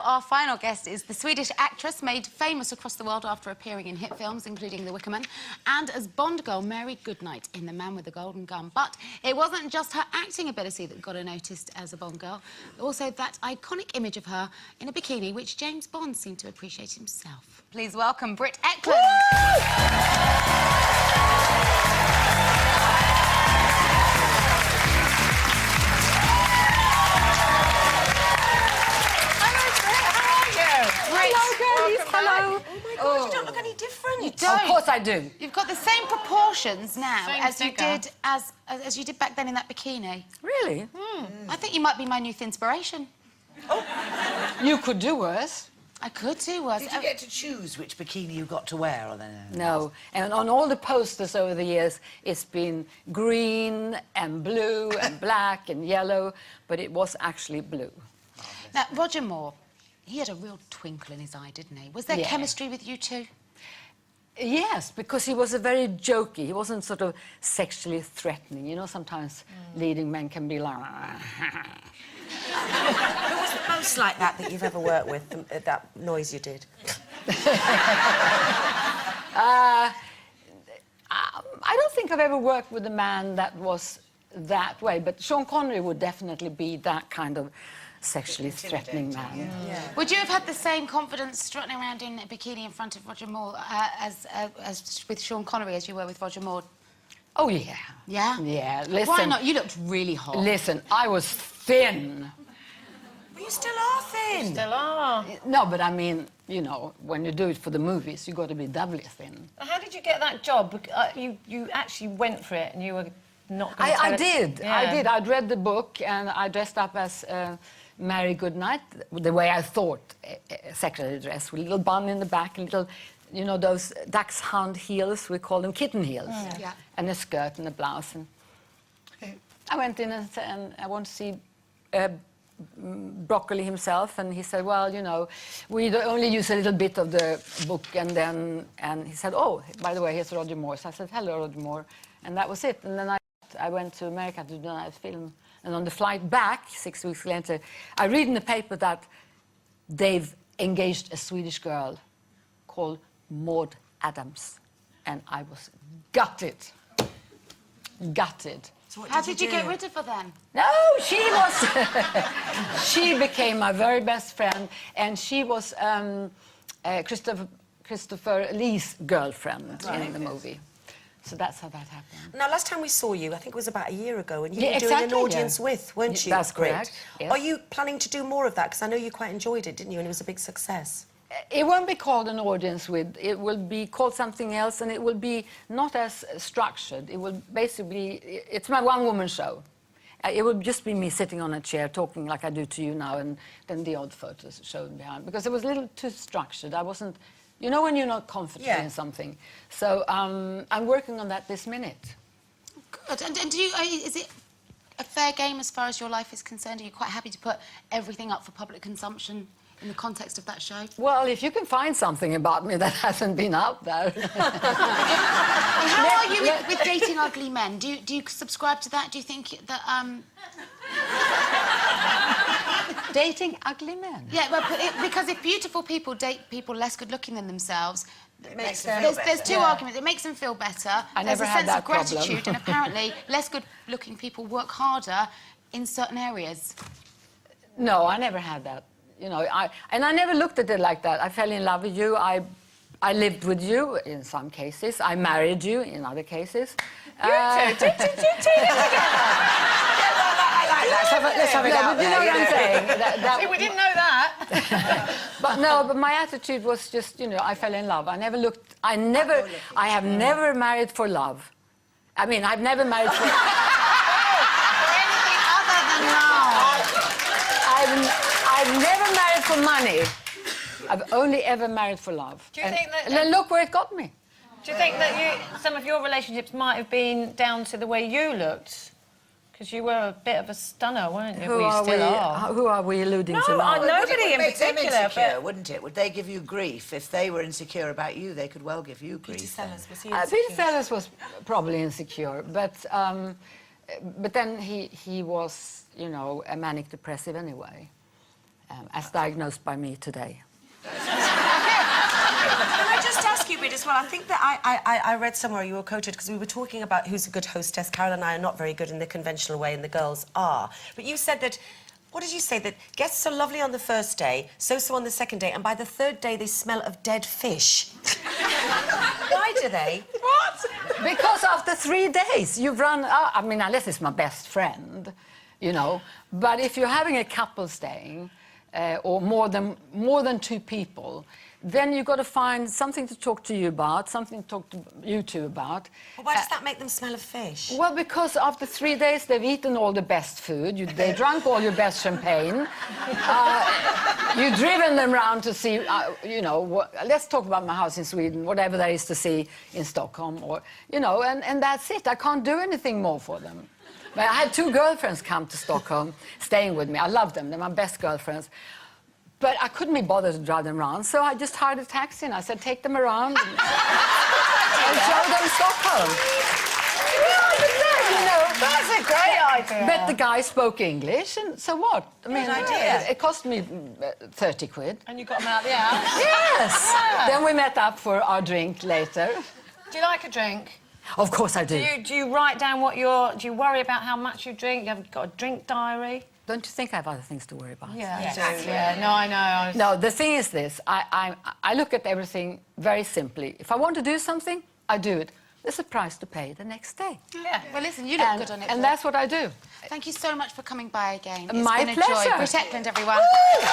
Our final guest is the Swedish actress made famous across the world after appearing in hit films, including The Wicker Man, and as Bond girl Mary Goodnight in The Man with the Golden Gun. But it wasn't just her acting ability that got her noticed as a Bond girl, also that iconic image of her in a bikini, which James Bond seemed to appreciate himself. Please welcome Britt Ekland. Hello. Oh my God, you don't look any different. You don't. Of course I do. You've got the same proportions now as you figure. did as you did back then in that bikini. Really? I think you might be my new inspiration. You could do worse. I could do worse. Did you get to choose which bikini you got to wear? Or then? No. And on all the posters over the years, it's been green and blue and black and yellow, but it was actually blue. Now, Roger Moore, he had a real twinkle in his eye, didn't he? Was there Yeah. chemistry with you two? Yes, because he was a very jokey. He wasn't sort of sexually threatening. You know, sometimes leading men can be like... Who was the most like that you've ever worked with, that noise you did? I don't think I've ever worked with a man that was that way, but Sean Connery would definitely be that kind of sexually threatening man. Yeah. Would you have had the same confidence strutting around in a bikini in front of Roger Moore as with Sean Connery as you were with Roger Moore? Oh, yeah. Yeah? Yeah, listen... Why not? You looked really hot. Listen, I was thin. Well, you still are thin. Still are. No, but I mean, you know, when you do it for the movies, you got to be doubly thin. How did you get that job? You actually went for it and you were not going to I did. Yeah. I did. I'd read the book and I dressed up as Mary Goodnight, the way I thought a secretary dress, with a little bun in the back and little, you know, those dachshund heels, we call them kitten heels. Yeah. And a skirt and a blouse. And I went in and said, and I want to see Broccoli himself, and he said, well, you know, we only use a little bit of the book, and he said, oh, by the way, here's Roger Moore. So I said, hello, Roger Moore, and that was it. And then I went to America to do that film, and on the flight back, 6 weeks later, I read in the paper that they've engaged a Swedish girl called Maud Adams, and I was gutted. Gutted. So what How did did you get rid of her then? No, she was... she became my very best friend, and she was Christopher Lee's girlfriend in the movie. So that's how that happened. Now, last time we saw you, I think it was about a year ago, and you Yeah, were doing exactly, an audience with, weren't you? That's Britt? correct, yes. Are you planning to do more of that? Because I know you quite enjoyed it, didn't you? And it was a big success. It won't be called an audience with. It will be called something else, and it will be not as structured. It will basically... It's my one-woman show. It will just be me sitting on a chair talking like I do to you now, and then the odd photos shown behind. Because it was a little too structured. I wasn't... You know when you're not comfortable in something. So I'm working on that this minute. Good. And do you, is it a fair game as far as your life is concerned? Are you quite happy to put everything up for public consumption in the context of that show? Well, if you can find something about me that hasn't been out there. How are you with dating ugly men? Do you subscribe to that? Do you think that... Dating ugly men? Yeah, well, because if beautiful people date people less good-looking than themselves... It makes them feel there's two arguments. It makes them feel better. I never There's a had sense that of gratitude, problem. and apparently less good-looking people work harder in certain areas. No, I never had that. You know, I never looked at it like that. I fell in love with you. I lived with you in some cases. I married you in other cases. You two? Did you live together? Let's have it out but you know what I'm saying? See, we didn't know that. But my attitude was just, you know, I fell in love. I have never married for love. I mean, I've never married for... Anything other than love. I've never married for money. I've only ever married for love. Do you think that... And then look where it got me. Do you think that some of your relationships might have been down to the way you looked? Because you were a bit of a stunner, weren't you? Who are we alluding to now? Nobody in particular. Insecure, wouldn't it? Would they give you grief? If they were insecure about you, they could well give you grief. Peter Sellers, was he Peter Sellers was probably insecure, but then he was, you know, a manic depressive anyway. as diagnosed by me today. Can I just ask you, Britt, as well? I think that I read somewhere you were quoted because we were talking about who's a good hostess. Carol and I are not very good in the conventional way, and the girls are. But you said that. What did you say? That guests are lovely on the first day, so on the second day, and by the third day they smell of dead fish. Why do they? What? Because after 3 days you've run out. I mean, unless it's my best friend, you know. But if you're having a couple staying, or more than 2 people, then you've got to find something to talk to you about, something to talk to you two about. Well, why does that make them smell of fish? Well, because after 3 days they've eaten all the best food, they drank all your best champagne, you've driven them around to see, you know, let's talk about my house in Sweden, whatever there is to see in Stockholm, or, you know, and that's it. I can't do anything more for them. But I had 2 girlfriends come to Stockholm, staying with me. I love them. They're my best girlfriends. But I couldn't be bothered to drive them around, so I just hired a taxi and I said, take them around and show them Stockholm. You know, That's a great idea. but the guy spoke English, and so what? I mean, Good idea. it cost me 30 quid. And you got them out of the house. Yes! Then we met up for our drink later. Do you like a drink? Of course I do. Do you write down what you're... Do you worry about how much you drink? You haven't got a drink diary? Don't you think I have other things to worry about? Yeah, Yes. I do. Yeah, no, I know. No, the thing is this. I look at everything very simply. If I want to do something, I do it. There's a price to pay the next day. Yeah. Well, listen, you look good on it. And that's what I do. Thank you so much for coming by again. My It's been a pleasure. joy. Britt Ekland, everyone. Woo!